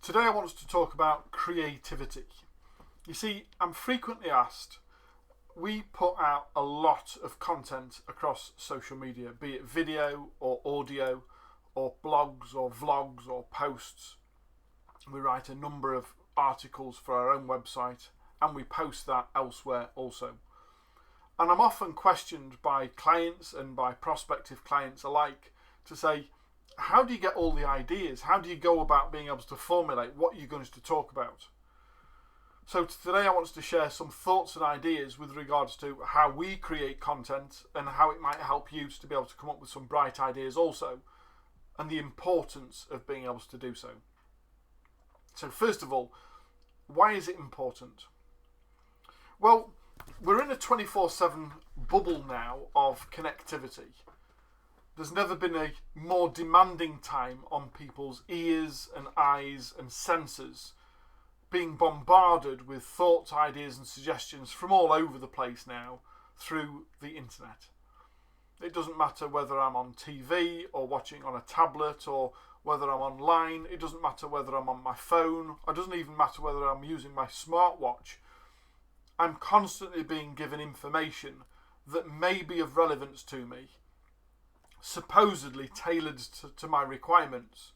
Today I want us to talk about creativity. You see, I'm frequently asked, we put out a lot of content across social media, be it video or audio or blogs or vlogs or posts. We write a number of articles for our own website and we post that elsewhere also. And I'm often questioned by clients and by prospective clients alike to say, how do you get all the ideas? How do you go about being able to formulate what you're going to talk about? So today I want to share some thoughts and ideas with regards to how we create content and how it might help you to be able to come up with some bright ideas also, and the importance of being able to do so. So first of all, why is it important? Well, we're in a 24/7 bubble now of connectivity. There's never been a more demanding time on people's ears and eyes and senses, being bombarded with thoughts, ideas and suggestions from all over the place now through the internet. It doesn't matter whether I'm on TV or watching on a tablet or whether I'm online. It doesn't matter whether I'm on my phone. It doesn't even matter whether I'm using my smartwatch. I'm constantly being given information that may be of relevance to me, supposedly tailored to my requirements,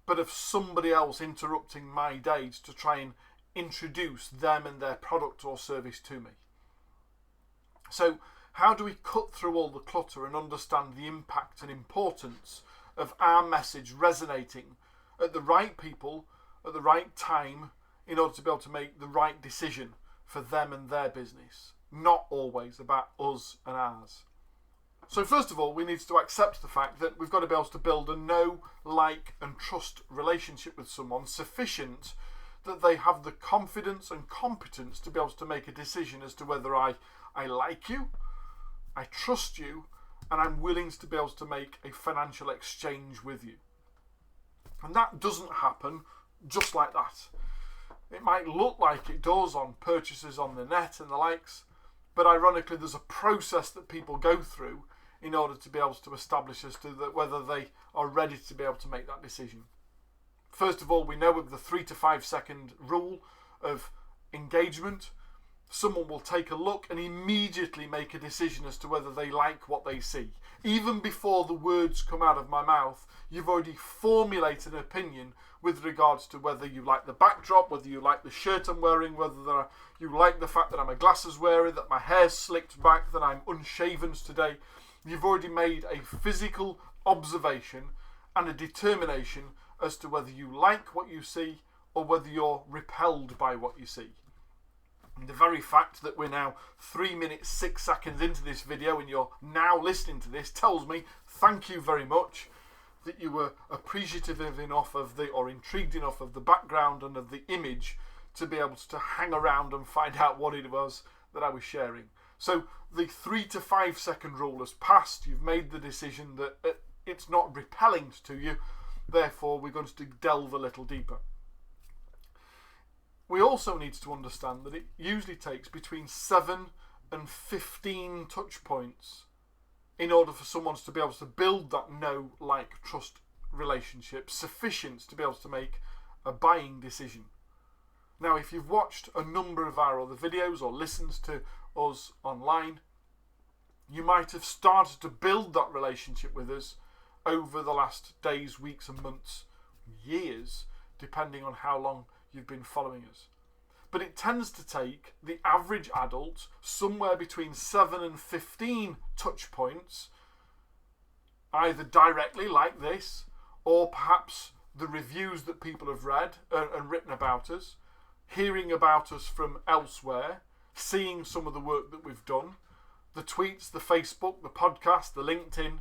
but of somebody else interrupting my days to try and introduce them and their product or service to me. So how do we cut through all the clutter and understand the impact and importance of our message resonating at the right people at the right time in order to be able to make the right decision for them and their business, not always about us and ours? So first of all, we need to accept the fact that we've got to be able to build a know, like and trust relationship with someone sufficient that they have the confidence and competence to be able to make a decision as to whether I like you, I trust you, and I'm willing to be able to make a financial exchange with you. And that doesn't happen just like that. It might look like it does on purchases on the net and the likes, but ironically there's a process that people go through in order to be able to establish as to whether they are ready to be able to make that decision. First of all, we know of the 3 to 5 second rule of engagement. Someone will take a look and immediately make a decision as to whether they like what they see. Even before the words come out of my mouth, you've already formulated an opinion with regards to whether you like the backdrop, whether you like the shirt I'm wearing, whether you like the fact that I'm a glasses wearer, that my hair's slicked back, that I'm unshaven today. You've already made a physical observation and a determination as to whether you like what you see or whether you're repelled by what you see. And the very fact that we're now 3 minutes 6 seconds into this video and you're now listening to this tells me thank you very much that you were appreciative enough of or intrigued enough of the background and of the image to be able to hang around and find out what it was that I was sharing. So the 3 to 5 second rule has passed. You've made the decision that it's not repelling to you. Therefore, we're going to delve a little deeper. We also need to understand that it usually takes between 7 and 15 touch points in order for someone to be able to build that know, like, trust relationship sufficient to be able to make a buying decision. Now, if you've watched a number of our other videos or listened to us online, you might have started to build that relationship with us over the last days, weeks and months, years, depending on how long you've been following us. But it tends to take the average adult somewhere between 7 and 15 touch points, either directly like this, or perhaps the reviews that people have read and written about us, hearing about us from elsewhere, seeing some of the work that we've done, the tweets, the Facebook, the podcast, the LinkedIn.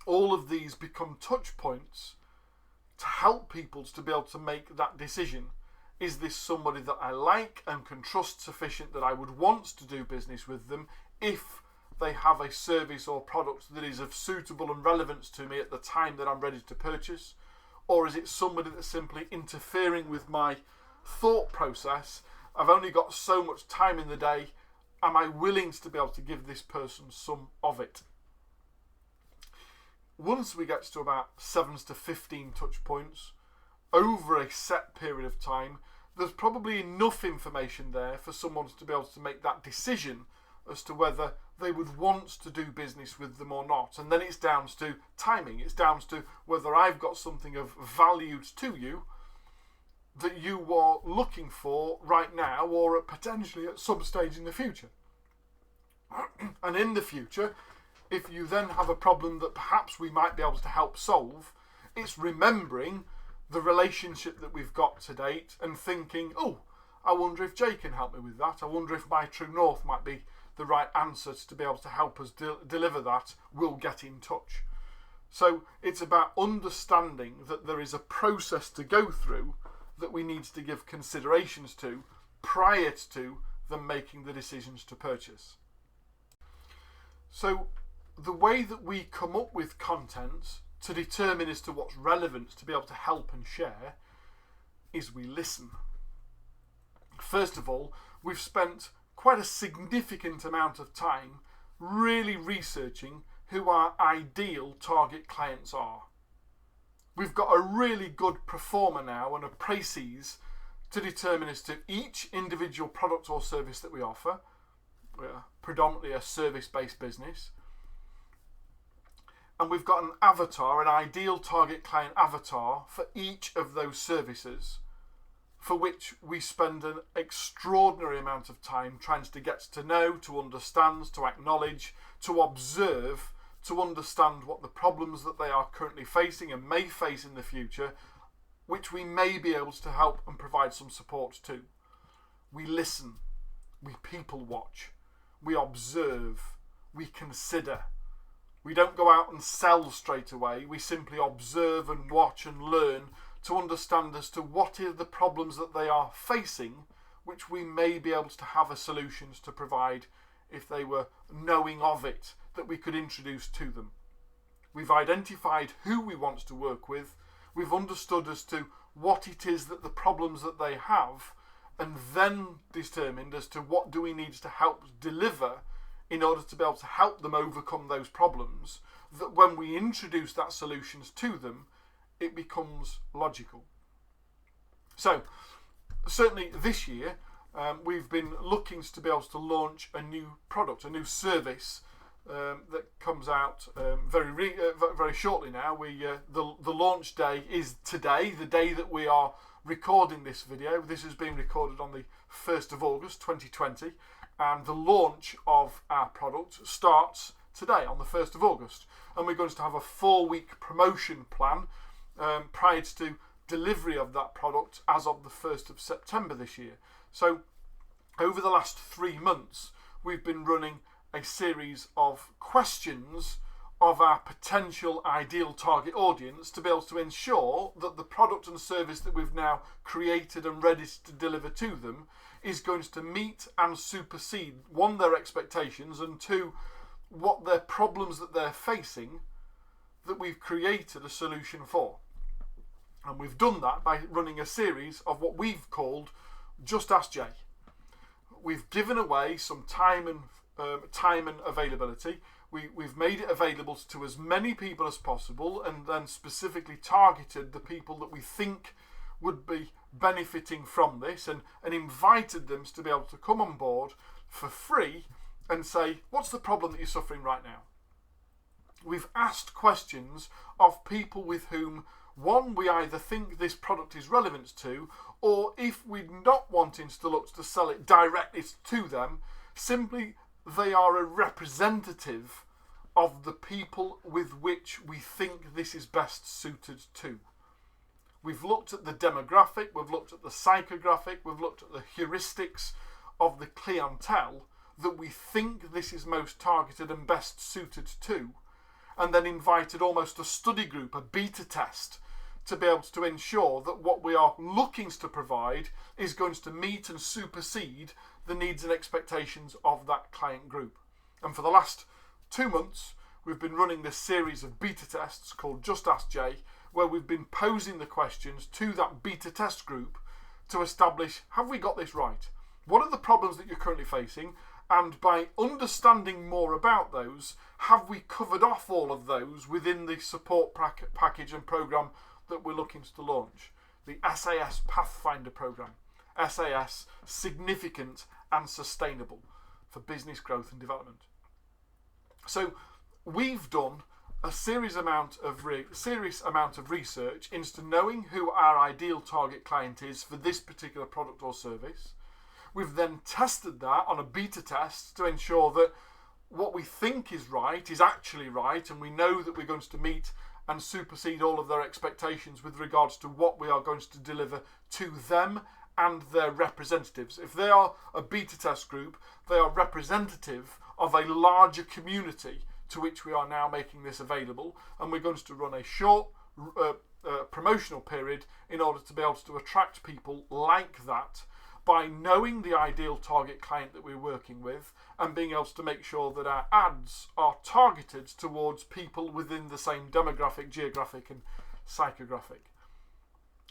All of these become touch points to help people to be able to make that decision. Is this somebody that I like and can trust sufficient that I would want to do business with them if they have a service or product that is of suitable and relevance to me at the time that I'm ready to purchase? Or is it somebody that's simply interfering with my thought process? I've only got so much time in the day. Am I willing to be able to give this person some of it? Once we get to about 7 to 15 touch points, over a set period of time, there's probably enough information there for someone to be able to make that decision as to whether they would want to do business with them or not. And then it's down to timing. It's down to whether I've got something of value to you that you are looking for right now, or potentially at some stage in the future. And in the future, if you then have a problem that perhaps we might be able to help solve, it's remembering the relationship that we've got to date and thinking, oh, I wonder if Jay can help me with that. I wonder if My True North might be the right answer to be able to help us deliver that. We'll get in touch. So it's about understanding that there is a process to go through that we need to give considerations to prior to them making the decisions to purchase. So the way that we come up with content to determine as to what's relevant to be able to help and share is we listen. First of all, we've spent quite a significant amount of time really researching who our ideal target clients are. We've got a really good performer now and a précis to determine as to each individual product or service that we offer. We're predominantly a service-based business. And we've got an avatar, an ideal target client avatar for each of those services, for which we spend an extraordinary amount of time trying to get to know, to understand, to acknowledge, to observe, to understand what the problems that they are currently facing and may face in the future, which we may be able to help and provide some support to. We listen, we people watch, we observe, we consider. We don't go out and sell straight away. We simply observe and watch and learn to understand as to what are the problems that they are facing, which we may be able to have a solutions to provide if they were knowing of it, that we could introduce to them. We've identified who we want to work with. We've understood as to what it is that the problems that they have, and then determined as to what do we need to help deliver in order to be able to help them overcome those problems, that when we introduce that solutions to them, it becomes logical. So, certainly this year, we've been looking to be able to launch a new product, a new service that comes out very shortly now. The launch day is today, the day that we are recording this video. This has been recorded on the 1st of August 2020, and the launch of our product starts today on the 1st of August, and we're going to have a 4-week promotion plan prior to delivery of that product as of the 1st of September this year. So over the last 3 months, we've been running a series of questions of our potential ideal target audience to be able to ensure that the product and service that we've now created and ready to deliver to them is going to meet and supersede, one, their expectations, and two, what their problems that they're facing that we've created a solution for. And we've done that by running a series of what we've called Just Ask Jay. We've given away some time and availability. We've made it available to as many people as possible, and then specifically targeted the people that we think would be benefiting from this, and invited them to be able to come on board for free and say, what's the problem that you're suffering right now? We've asked questions of people with whom, one, we either think this product is relevant to, or if we're not wanting to look to sell it directly to them, simply they are a representative of the people with which we think this is best suited to. We've looked at the demographic, we've looked at the psychographic, we've looked at the heuristics of the clientele that we think this is most targeted and best suited to, and then invited almost a study group, a beta test, to be able to ensure that what we are looking to provide is going to meet and supersede the needs and expectations of that client group. And for the last 2 months, we've been running this series of beta tests called Just Ask Jay, where we've been posing the questions to that beta test group to establish, have we got this right? What are the problems that you're currently facing? And by understanding more about those, have we covered off all of those within the support package and program that we're looking to launch? the SAS Pathfinder program. SAS, significant and sustainable for business growth and development. So we've done a serious amount of research into knowing who our ideal target client is for this particular product or service. We've then tested that on a beta test to ensure that what we think is right is actually right, and we know that we're going to meet and supersede all of their expectations with regards to what we are going to deliver to them and their representatives. If they are a beta test group, they are representative of a larger community to which we are now making this available, and we're going to run a short promotional period in order to be able to attract people like that by knowing the ideal target client that we're working with and being able to make sure that our ads are targeted towards people within the same demographic, geographic and psychographic.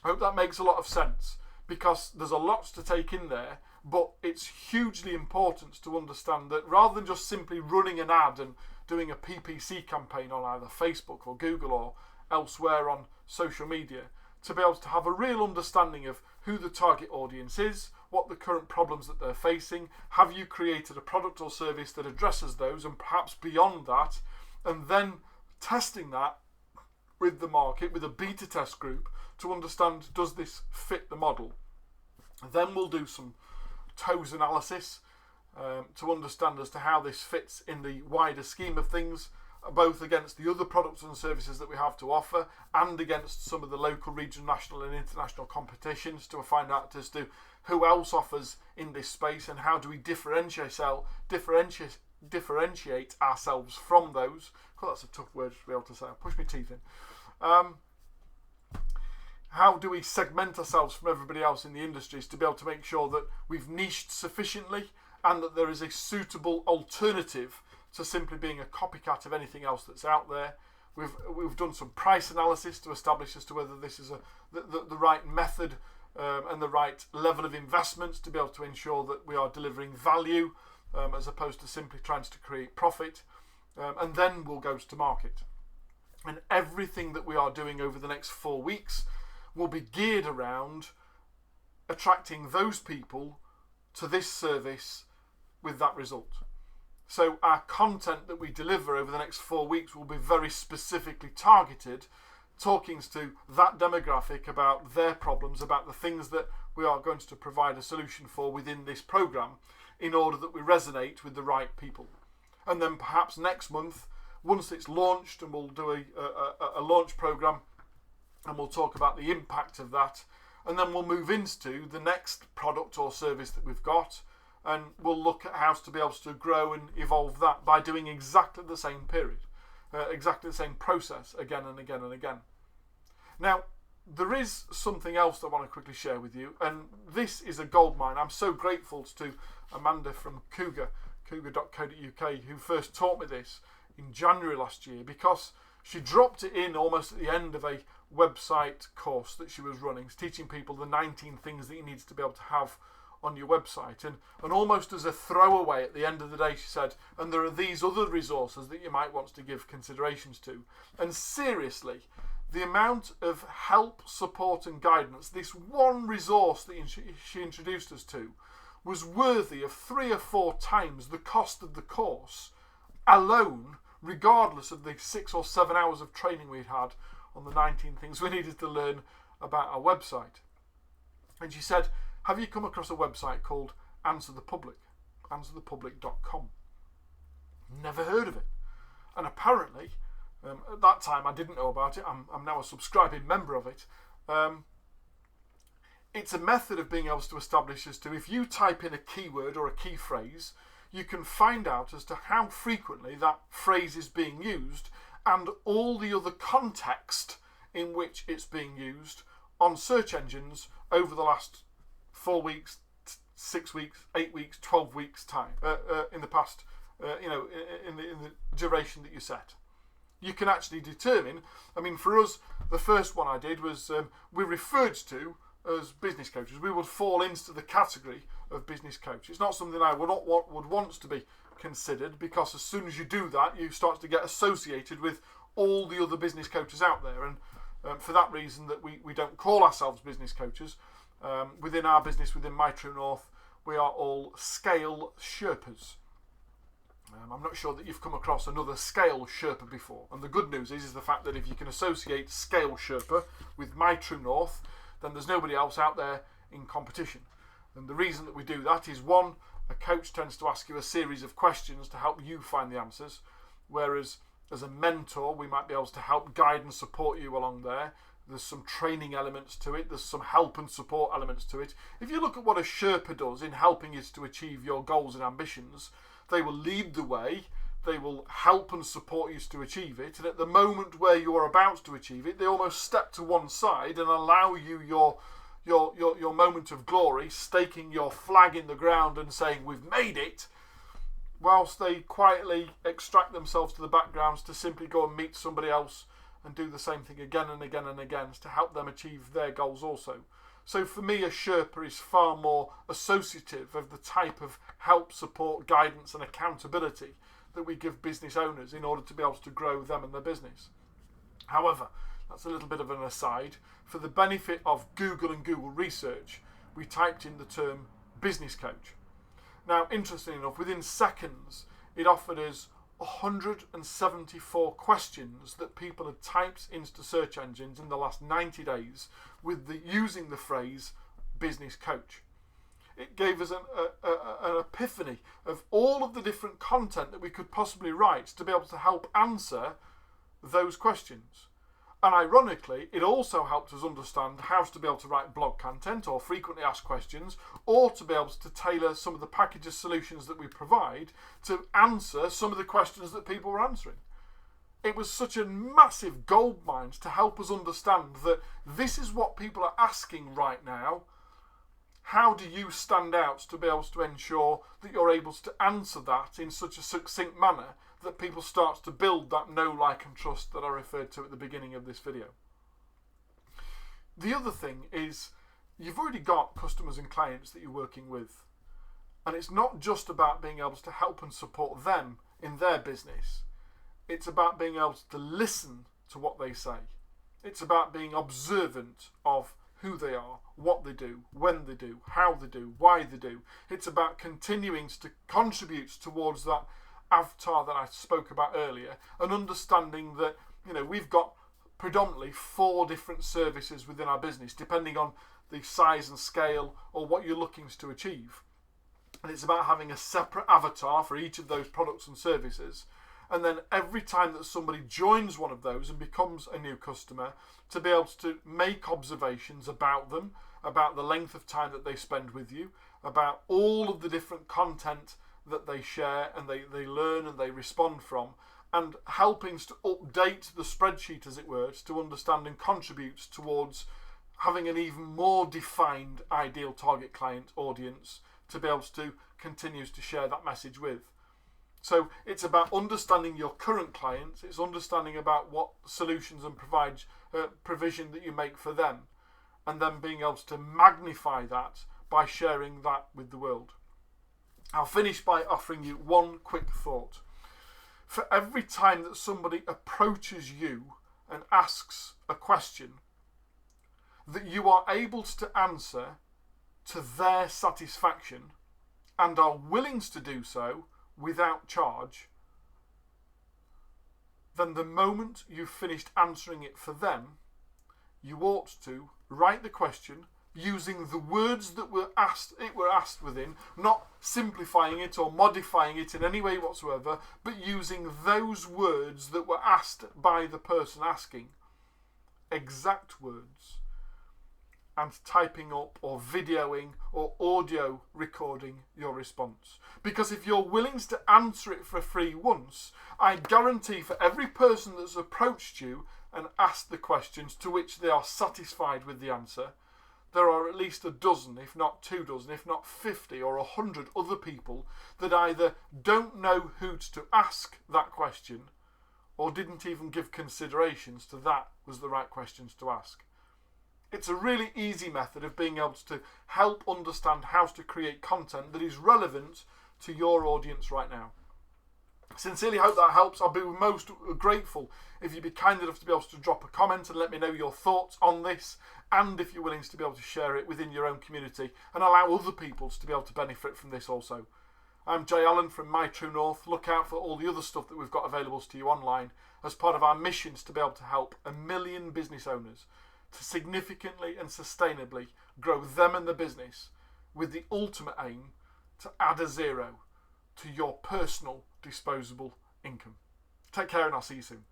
I hope that makes a lot of sense, because there's a lot to take in there, but it's hugely important to understand that rather than just simply running an ad and doing a PPC campaign on either Facebook or Google or elsewhere on social media, to be able to have a real understanding of who the target audience is, what the current problems that they're facing, have you created a product or service that addresses those and perhaps beyond that, and then testing that with the market, with a beta test group, to understand, does this fit the model? Then we'll do some toes analysis to understand as to how this fits in the wider scheme of things, both against the other products and services that we have to offer and against some of the local, regional, national and international competitions, to find out as to who else offers in this space and how do we differentiate ourselves from those. Oh, that's a tough word to be able to say. I'll push my teeth in. How do we segment ourselves from everybody else in the industries to be able to make sure that we've niched sufficiently and that there is a suitable alternative to simply being a copycat of anything else that's out there. We've done some price analysis to establish as to whether this is the right method and the right level of investments to be able to ensure that we are delivering value as opposed to simply trying to create profit. And then we'll go to market. And everything that we are doing over the next 4 weeks will be geared around attracting those people to this service with that result. So our content that we deliver over the next 4 weeks will be very specifically targeted, talking to that demographic about their problems, about the things that we are going to provide a solution for within this program, in order that we resonate with the right people. And then perhaps next month, once it's launched, and we'll do a launch program, and we'll talk about the impact of that, and then we'll move into the next product or service that we've got, and we'll look at how to be able to grow and evolve that by doing exactly the same period, exactly the same process again and again and again. Now, there is something else that I want to quickly share with you, and this is a goldmine. I'm so grateful to Amanda from cougar.co.uk, who first taught me this in January last year, because she dropped it in almost at the end of a website course that she was running, teaching people the 19 things that you need to be able to have on your website, and almost as a throwaway at the end of the day she said, and there are these other resources that you might want to give considerations to. And seriously, the amount of help, support and guidance this one resource that she introduced us to was worthy of 3 or 4 times the cost of the course alone, regardless of the 6 or 7 hours of training we'd had on the 19 things we needed to learn about our website. And she said, have you come across a website called Answer the Public? AnswerThePublic.com. Never heard of it. And apparently, at that time I didn't know about it. I'm now a subscribing member of it. It's a method of being able to establish as to, if you type in a keyword or a key phrase, you can find out as to how frequently that phrase is being used and all the other context in which it's being used on search engines over the last 4 weeks, 6 weeks, 8 weeks, 12 weeks time in the past, in the duration that you set. You can actually determine, I mean, for us, the first one I did was we referred to as business coaches. We would fall into the category of business coach. It's not something I would want to be considered, because as soon as you do that, you start to get associated with all the other business coaches out there. And For that reason that we don't call ourselves business coaches. Within our business, within My True North, we are all scale Sherpas. I'm not sure that you've come across another scale Sherpa before. And the good news is the fact that if you can associate scale Sherpa with My True North, then there's nobody else out there in competition. And the reason that we do that is, one, a coach tends to ask you a series of questions to help you find the answers, whereas as a mentor, we might be able to help guide and support you along there. There's some training elements to it. There's some help and support elements to it. If you look at what a Sherpa does in helping you to achieve your goals and ambitions, they will lead the way, they will help and support you to achieve it, and at the moment where you are about to achieve it, they almost step to one side and allow you your moment of glory, staking your flag in the ground and saying, we've made it, whilst they quietly extract themselves to the backgrounds to simply go and meet somebody else and do the same thing again and again and again to help them achieve their goals also. So for me, a Sherpa is far more associative of the type of help, support, guidance and accountability that we give business owners in order to be able to grow them and their business. However, that's a little bit of an aside. For the benefit of Google and Google research, we typed in the term business coach. Now, interestingly enough, within seconds, it offered us 174 questions that people had typed into search engines in the last 90 days with using the phrase business coach. It gave us an epiphany of all of the different content that we could possibly write to be able to help answer those questions. And ironically, it also helped us understand how to be able to write blog content or frequently asked questions, or to be able to tailor some of the packages solutions that we provide to answer some of the questions that people were answering. It was such a massive goldmine to help us understand that this is what people are asking right now. How do you stand out to be able to ensure that you're able to answer that in such a succinct manner that people start to build that know, like and trust that I referred to at the beginning of this video? The other thing is, you've already got customers and clients that you're working with, and it's not just about being able to help and support them in their business. It's about being able to listen to what they say. It's about being observant of who they are, what they do, when they do, how they do, why they do. It's about continuing to contribute towards that avatar that I spoke about earlier, and understanding that, we've got predominantly 4 different services within our business, depending on the size and scale or what you're looking to achieve. And it's about having a separate avatar for each of those products and services. And then every time that somebody joins one of those and becomes a new customer, to be able to make observations about them, about the length of time that they spend with you, about all of the different content that they share and they learn and they respond from, and helping to update the spreadsheet, as it were, to understand and contribute towards having an even more defined ideal target client audience to be able to continue to share that message with. So it's about understanding your current clients, it's understanding about what solutions and provision that you make for them, and then being able to magnify that by sharing that with the world. I'll finish by offering you one quick thought. For every time that somebody approaches you and asks a question that you are able to answer to their satisfaction and are willing to do so without charge, then the moment you've finished answering it for them, you ought to write the question using the words that were asked within, not simplifying it or modifying it in any way whatsoever, but using those words that were asked by the person asking, exact words, and typing up or videoing or audio recording your response. Because if you're willing to answer it for free once, I guarantee for every person that's approached you and asked the questions to which they are satisfied with the answer, there are at least a dozen, if not 2 dozen, if not 50 or 100 other people that either don't know who to ask that question or didn't even give considerations to that was the right questions to ask. It's a really easy method of being able to help understand how to create content that is relevant to your audience right now. Sincerely hope that helps. I'll be most grateful if you'd be kind enough to be able to drop a comment and let me know your thoughts on this, and if you're willing to be able to share it within your own community and allow other people to be able to benefit from this also. I'm Jay Allen from My TrueNORTH. Look out for all the other stuff that we've got available to you online as part of our missions to be able to help 1 million business owners to significantly and sustainably grow them and the business, with the ultimate aim to add a zero to your personal disposable income. Take care, and I'll see you soon.